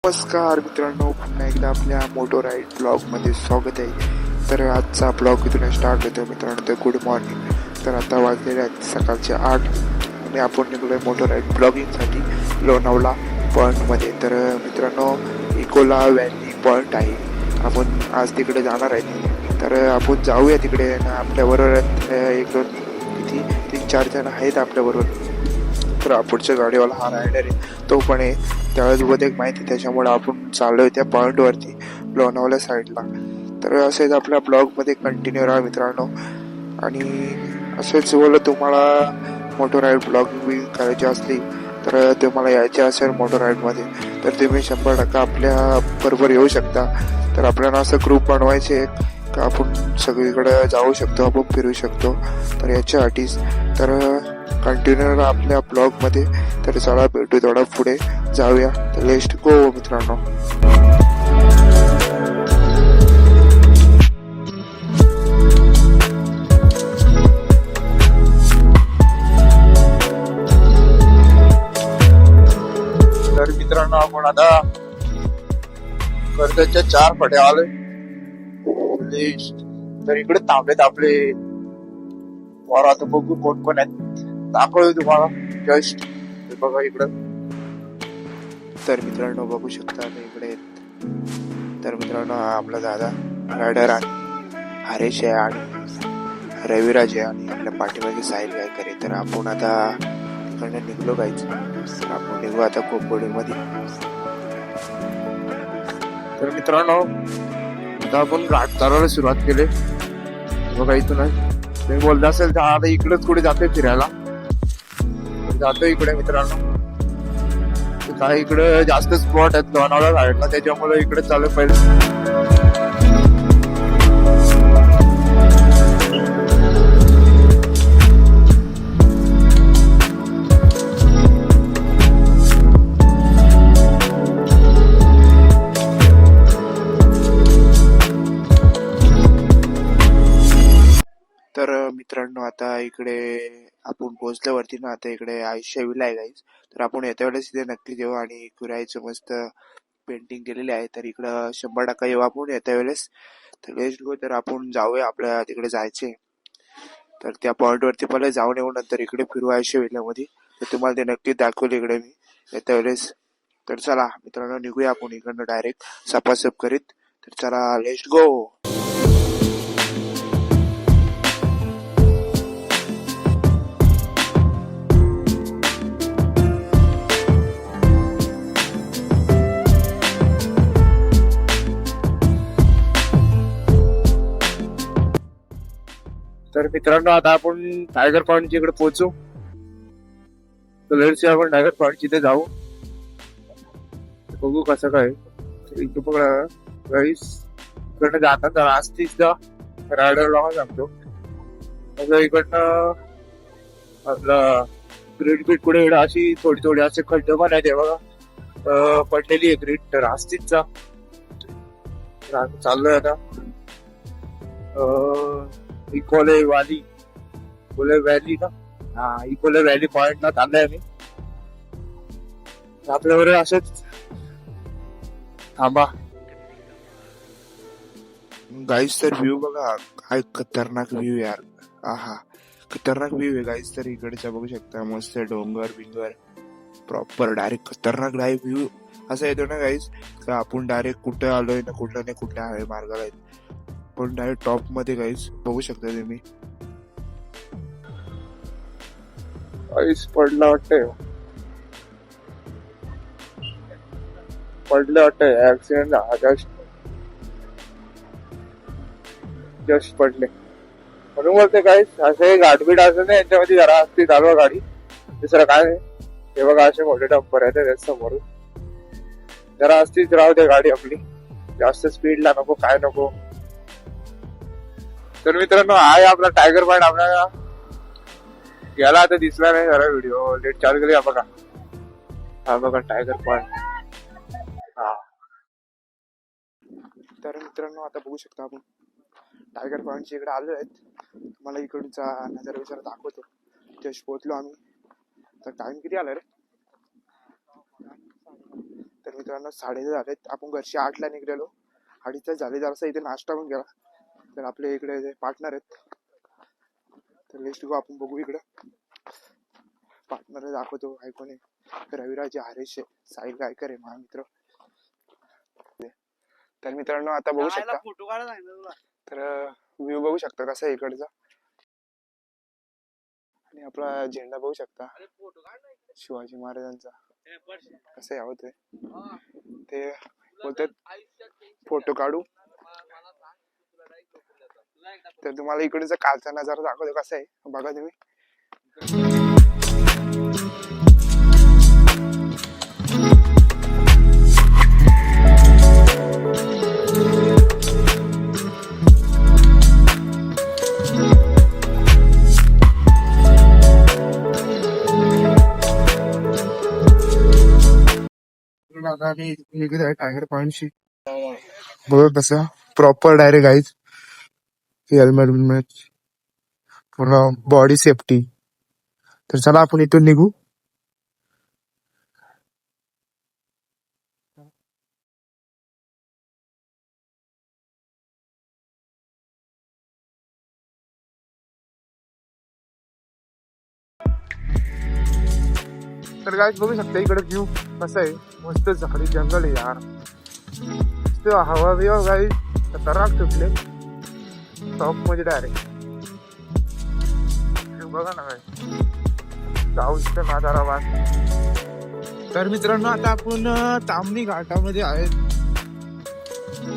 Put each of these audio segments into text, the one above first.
नमस्कार मित्रांनो, पुन्हा एकदा आपल्या मोटो राईड ब्लॉगमध्ये स्वागत आहे. तर आजचा ब्लॉग इथून स्टार्ट होतो मित्रांनो. तर गुड मॉर्निंग. तर आता वाजलेले आहेत सकाळचे 8 आणि आपण निघलोय मोटो राईड ब्लॉगिंगसाठी लोणावळा पॉईंटमध्ये. तर मित्रांनो, इकोला व्हॅली पॉईंट आहे. आपण आज तिकडे जाणार आहे. तर आपण जाऊया तिकडे. आपल्याबरोबर एक दोन किती 3-4 जण आहेत आपल्याबरोबर. तर पुढच्या गाडीवाला हा रायडर आहे, तो पण आहे. त्यावेळेस बहुत एक माहिती, त्याच्यामुळे आपण चाललोय त्या पॉईंटवरती लोणावळा साईडला. तर असेच आपल्या ब्लॉगमध्ये कंटिन्यू राहा मित्रांनो. आणि असंच बोललं, तुम्हाला मोटो राईड ब्लॉगिंग करायची असली तर तुम्हाला यायचे असेल मोटो राईडमध्ये, तर तुम्ही 100% आपल्या बरोबर येऊ शकता. तर आपल्याला असं ग्रुप बनवायचे का आपण सगळीकडे जाऊ शकतो, आपण फिरू शकतो. तर याच्यासाठीच तर कंटिन्यू आपल्या ब्लॉगमध्ये. तर चला भेटू थोडा पुढे जाऊया. तर लेट्स गो मित्रांनो. तर मित्रांनो, आपण आता कर्जतच्या 4 फटे आलोय. तर इकडे थांबलेत आपले वर. आता बघू कोण कोण आहेत, दाखवू तुम्हाला जस्ट. बघा इकडं. तर मित्रांनो बघू शकता इकडे. तर मित्रांनो, हा आपला दादा रायडर आणि हरेश आहे आणि रविराज आहे आणि आपल्या पाठीमागे साहिल गायकर आहे. तर आपण आता तिकडनं निघलो गायच. आपण निघू आता कोकणमध्ये. तर मित्रांनो, आता आपण घाट चालवायला सुरुवात केली. बघा इथून तुम्ही बोलता असेल तर आता इकडेच कुठे जातोय फिरायला. जातोय इकडे मित्रांनो. काही इकडे जास्त स्पॉट आहेत लोणावळा साईडला, त्याच्यामुळे इकडे चालू पहिले. तर मित्रांनो, आता इकडे आपण पोहोचल्यावरती ना, आता इकडे आयुष्य विला आहे गाईज. तर आपण येत्या वेळेस इथे नक्की येऊ आणि फिरायचं मस्त पेंटिंग केलेली आहे. तर इकडं 100% येऊ आपण येत्या वेळेस. तर लेट्स गो. तर आपण जाऊया, आपल्या तिकडे जायचे. तर त्या पॉइंट वरती पहिले जाऊन येऊ, नंतर इकडे फिरू आयुष्य विल्यामध्ये. तर तुम्हाला ते नक्की दाखवलं इकडे मी येत्या वेळेस. तर चला मित्रांनो, निघूया आपण इकडनं डायरेक्ट सपासप करीत. तर चला लेट्स गो. तर मित्रांनो, आता आपण टायगर पॉइंटच्या इकडे पोहोचू. तर लेट्स आपण टायगर पॉइंट तिथे जाऊ, बघू कसं काय. इकडे बघा गाईस, इकडनं जाताना असतीच रायडर लॉंग सांगतो. इकडनं आपला ग्रीड बीट कुठे अशी थोडी थोडी असे खड्डे पण आहे बघा, पडलेली आहे ग्रीड. तर असतीच चाललोय आता इकोले व्हॅली. इकोले व्हॅली ना, हा इकोले व्हॅली पॉइंट ला चाललोय मी. आपल्यावर असंच थांबा गाईस. तर व्ह्यू बघा, काय खतरनाक व्ह्यू यार. आहा, खतरनाक व्ह्यू आहे गाईस. तर इकडच्या बघू शकता, मस्त डोंगर बिंगर प्रॉपर डायरेक्ट खतरनाक डायरेक्ट व्ह्यू असा येतो ना गाईस, का आपण डायरेक्ट कुठे आलोय ना, कुठलं नाही कुठल्या आहे मार्गाला आहेत. पण डायरेक्ट टॉप मध्ये गाईस बघू शकता तुम्ही. गाईस पडला वाटतंय, पडलं वाटतंय. ऍक्सिडेंट झाला, जस्ट पडले. म्हणून बोलते गाईस, असे गाठबीट असं नाही यांच्यामध्ये. जरा असती चालवा गाडी, दुसरं काय नाही. हे बघा असे मोठे डंपर आहेत समोर. जरा असतीच राहू दे गाडी आपली, जास्त स्पीडला नको, काय नको. तर मित्रांनो, आहे आपला टायगर पॉइंट. आपल्याला याला आता दिसला नाही, जरा व्हिडिओ लेट चालू केली. बघा, हा बघा टायगर पॉइंट. हा, तर मित्रांनो, आता बघू शकता आपण टायगर पॉइंटच्या इकडे आलो आहेत. मला इकडचा नजर विचार दाखवतो. जस्ट पोहोचलो आम्ही. तर टाइम किती आला रे? तर मित्रांनो 6:30 झालेत, आपण घरची 8ला निघलेलो, 2:30 झाले. जरासा इथे नाश्ता पण केला. तर आपले इकडे पार्टनर आहेत, तर लेट्स गो आपण बघू इकडं. पार्टनर दाखवतो ऐकून. रविराज हरेश साहिल गायकर आहे माझा मित्र. तर मित्रांनो आता बघू शकता, तर व्ह्यू बघू शकता कसा आहे इकडचा, आणि आपला झेंडा बघू शकता शिवाजी महाराजांचा कसं यावं ते बोलतात फोटो काढू. तर तुम्हाला इकडचा कालचा नजारा दाखवतो कसा आहे बघा तुम्ही. टायगर पॉइंटशी बघा कसं प्रॉपर डायरेक्ट आहे. हेल्मेट पूर्ण बॉडी सेफ्टी. तर चला आपण इथून निघू. तर गाईज बघू शकता इकडे व्ह्यू कसं आहे, मस्त झाडी जंगल आहे यार. हवा बिवा गाईज खतरनाक सुटले टॉप मध्ये डायरेक्ट. बघा ना गाईज जाऊ इथं नादाराबाद. तर मित्रांनो आता आपण तामणी घाटामध्ये आहेत.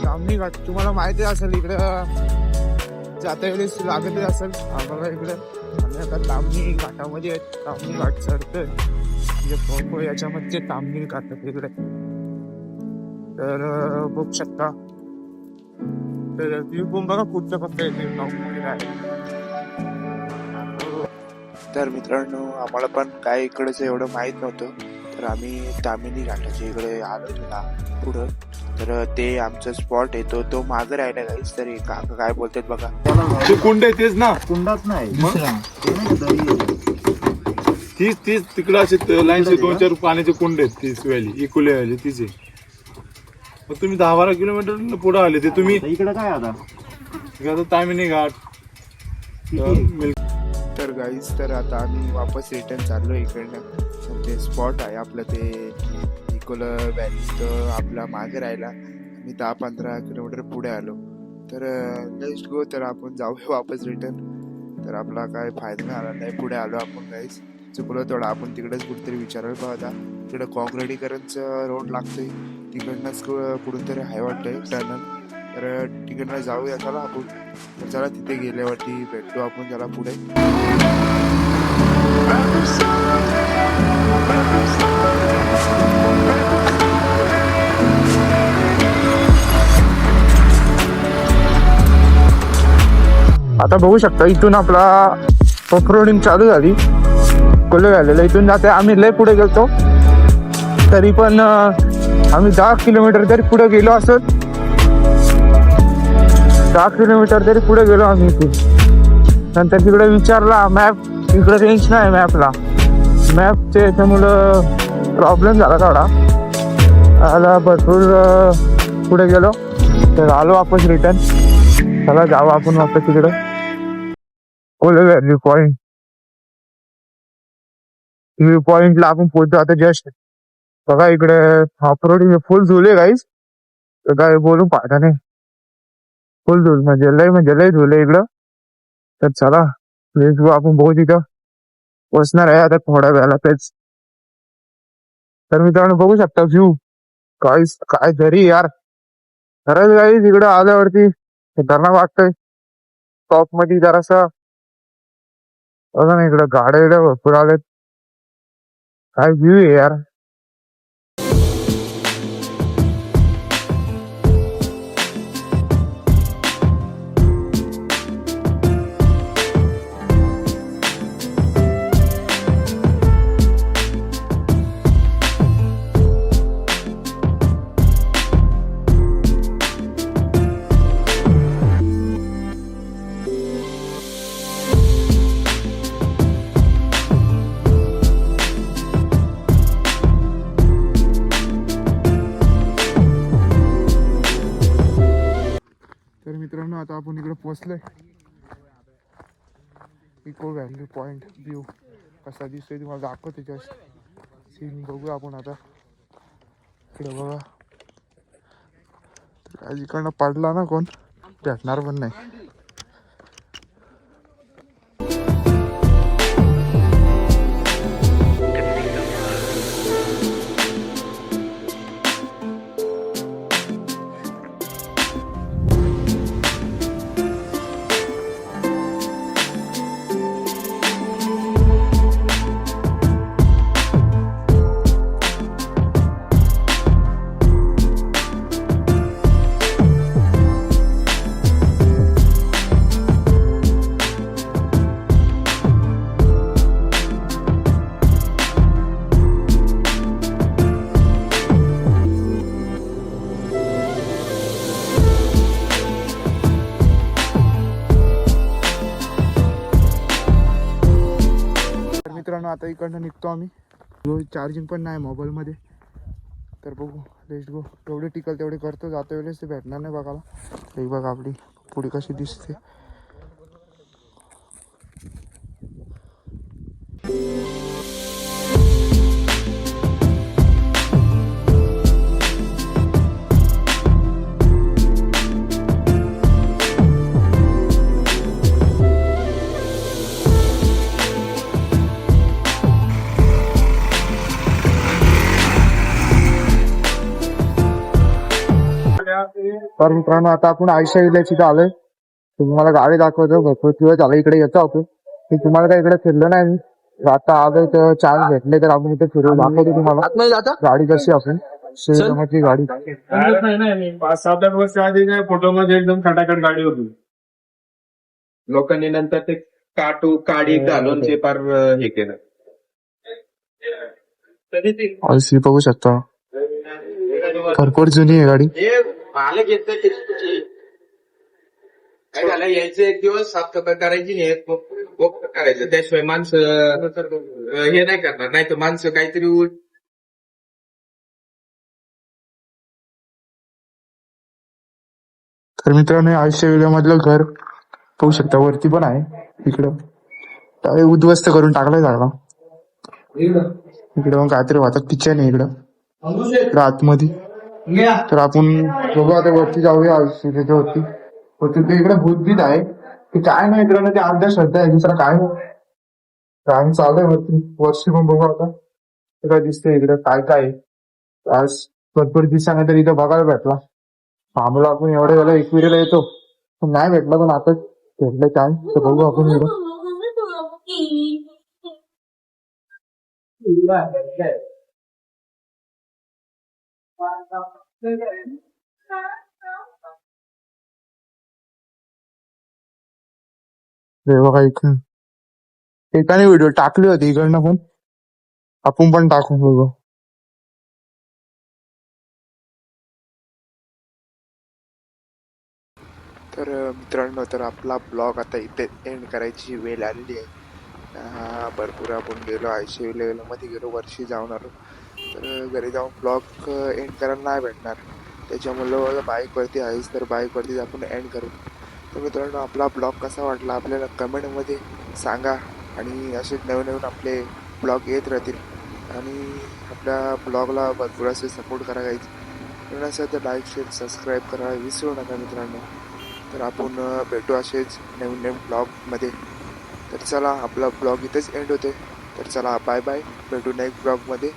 तामणी घाट तुम्हाला माहिती असेल, इकडं जाता वेळेस लागतच असेल आम्हाला इकडं. आम्ही आता तामणी घाटामध्ये आहेत. तामणी घाट चढतोय म्हणजे याच्यामध्ये तामणी घाट इकडे. तर बघू शकता. तर व्ह्यू पण बघा पुढचं फक्त येते टॉपमध्ये आहे. तर मित्रांनो आम्हाला पण काय इकडचं एवढं माहित नव्हतं, तर आम्ही तामिनी घाटाच्या इकडे आलो ना पुढं. तर ते आमचा स्पॉट आहे तो मागे राहिला गाईस. तर काका काय बोलतात बघा. ते कुंड आहे तेच ना? कुंडाच नाही तीच तिकडं असे लाईनचे 2-4 पाण्याचे कुंड आहेत. तीच व्हॅली इकुले व्हॅली तिचे. मग तुम्ही 10-12 किलोमीटर पुढे आले ते तुम्ही इकडे काय आता तामिनी घाट. तर गाईज तर आता आम्ही वापस रिटर्न चाललो इकडनं. ते स्पॉट आहे आपलं ते इकोला व्हॅली, तर आपला मागे राहिला. आम्ही 10-15 किलोमीटर पुढे आलो. तर लेट्स गो. तर आपण जाऊया वापस रिटर्न. तर आपला काय फायदा नाही आला नाही, पुढे आलो आपण गाईज. चुकलो थोडं आपण तिकडेच कुठेतरी विचारायला पाहता. तिकडे काँक्रिटीकरणचं रोड लागतोय, तिकडनंच कुठून तरी हाय वाटतंय टनल. तर तिकडनं जाऊया चला आपण. तर चला तिथे गेल्यावरती भेटतो आपण त्याला पुढे. आता बघू शकता इथून आपला ऑफरोडिंग चालू झाली. कोल्हे झालेलं इथून जाते. आम्ही लय पुढे गेलतो, तरी पण आम्ही 10 किलोमीटर तरी पुढे गेलो असत. 10 किलोमीटर तरी पुढे गेलो आम्ही इथून. नंतर तिकडे विचारला मॅप, इकडे रेंज नाही मॅपला. मॅपचे याच्यामुळं प्रॉब्लेम झाला थोडा. आला भरपूर पुढे गेलो, तर आलो वापस रिटर्न. चला जाऊ आपण वापस तिकडं कोल्हे व्हॅली पॉइंट. व्ह्यू पॉइंटला आपण पोहोचतो आता जस्ट. बघा इकडे ऑफरोडिंग फुल झुले गाईज. काय बोलून पाहता नाही, फुल झुल म्हणजे लय झुले इकडं. तर चला आपण बघू तिथं बसणार आहे आता थोड्या वेळाला तेच. तर मित्रांनो बघू शकता व्ह्यू काय तरी यार. खरंच गाईज इकडं आल्यावरती खतरनाक वाटतंय. टॉप मध्ये जरासा बघा ना इकडं गाड्या भरपूर आलेत. काय व्ह्यू आहे यार. मित्रांनो आता आपण इकडे पोहोचलोय. इको व्हॅली पॉइंट व्ह्यू कसा दिसतोय तुम्हाला दाखवतो. जस्ट सीन बघू आपण आता. इकडे बघा, आज इकडनं पडला ना कोण भेटणार पण नाही. मित्रांनो आता इकडनं निघतो आम्ही. चार्जिंग पण नाही मोबाईलमध्ये, तर बघू. Let's go. तेवढे टिकल तेवढे करतो. जातो वेळेस ते भेटणार नाही बघायला. हे बघा आपली पुढे कशी दिसते. तर मित्रांनो आता आपण आयशा विल्याची इथं आलोय. तुम्हाला गाडी दाखवतो. भरपूर दिवस झाला इकडे येतो आपण. मी तुम्हाला काही इकडे फिरलो नाही. आता आलोय तर चान्स भेटले तर आपण इथे फिरून दाखवतो तुम्हाला गाडी कशी. आपण श्रीरामाची गाडी. 5-7 वर्ष आधी काय फोटो मध्ये एकदम खटाखट गाडी होती. लोकांनी नंतर ते काडी घालून ते फार हे केलं. आयसी बघू शकता, भरपूर जुनी आहे गाडी. मला घेत काय झालं, यायचं एक दिवस साफसफाई करायची नाही करायचं. त्याशिवाय माणसं हे नाही करणार. नाही तर माणसं काहीतरी तर मित्रांनो आयशा विल्यामधलं घर पाहू शकता. वरती पण आहे इकडं. त्यावेळी उद्ध्वस्त करून टाकलाय जागा. इकडे मग काहीतरी वाटत किचन आहे इकडं आतमध्ये. तर आपण बघू आता वरती जाऊया. त्याच्या वरती ते इकडे भूतभीत आहे की काय नाही मित्रांनो, ते अंधश्रद्धा आहे, दुसरा काय नाही. काम चालू आहे वरती. वर्षी पण बघू आता काय दिसतंय इकडे काय काय आहे. आज भरपूर दिवसानंतर इथं बघायला भेटला. आम्हाला आपण एवढ्या वेळेला एकविरीला येतो पण नाही भेटला, पण आता भेटलं काय तर बघू आपण इकडं. बघा इकडं एकाने व्हिडिओ टाकली होती इकडनं पण. आपण पण टाकू बघू. तर मित्रांनो तर आपला ब्लॉग आता इथे एंड करायची वेळ आलेली आहे. भरपूर आपण गेलो आयशा विल्यामध्ये गेलो, वर्षी जाऊन आलो. तर घरी जाऊन ब्लॉग एंड करायला नाही भेटणार. त्याच्यामुळं बाईकवरती आहेच तर बाईकवरतीच आपण एंड करू. तर मित्रांनो आपला ब्लॉग कसा वाटला आपल्याला कमेंटमध्ये सांगा. आणि असेच नवीन आपले ब्लॉग येत राहतील. आणि आपल्या ब्लॉगला भरपूर असे सपोर्ट करा गाईज. तर असेल तर लाईक शेअर सबस्क्राईब करा विसरू नका मित्रांनो. तर आपण भेटू असेच नवीन ब्लॉगमध्ये. तर चला आपला ब्लॉग इथेच एंड होते. तर चला बाय बाय. भेटू नेक्स्ट ब्लॉगमध्ये.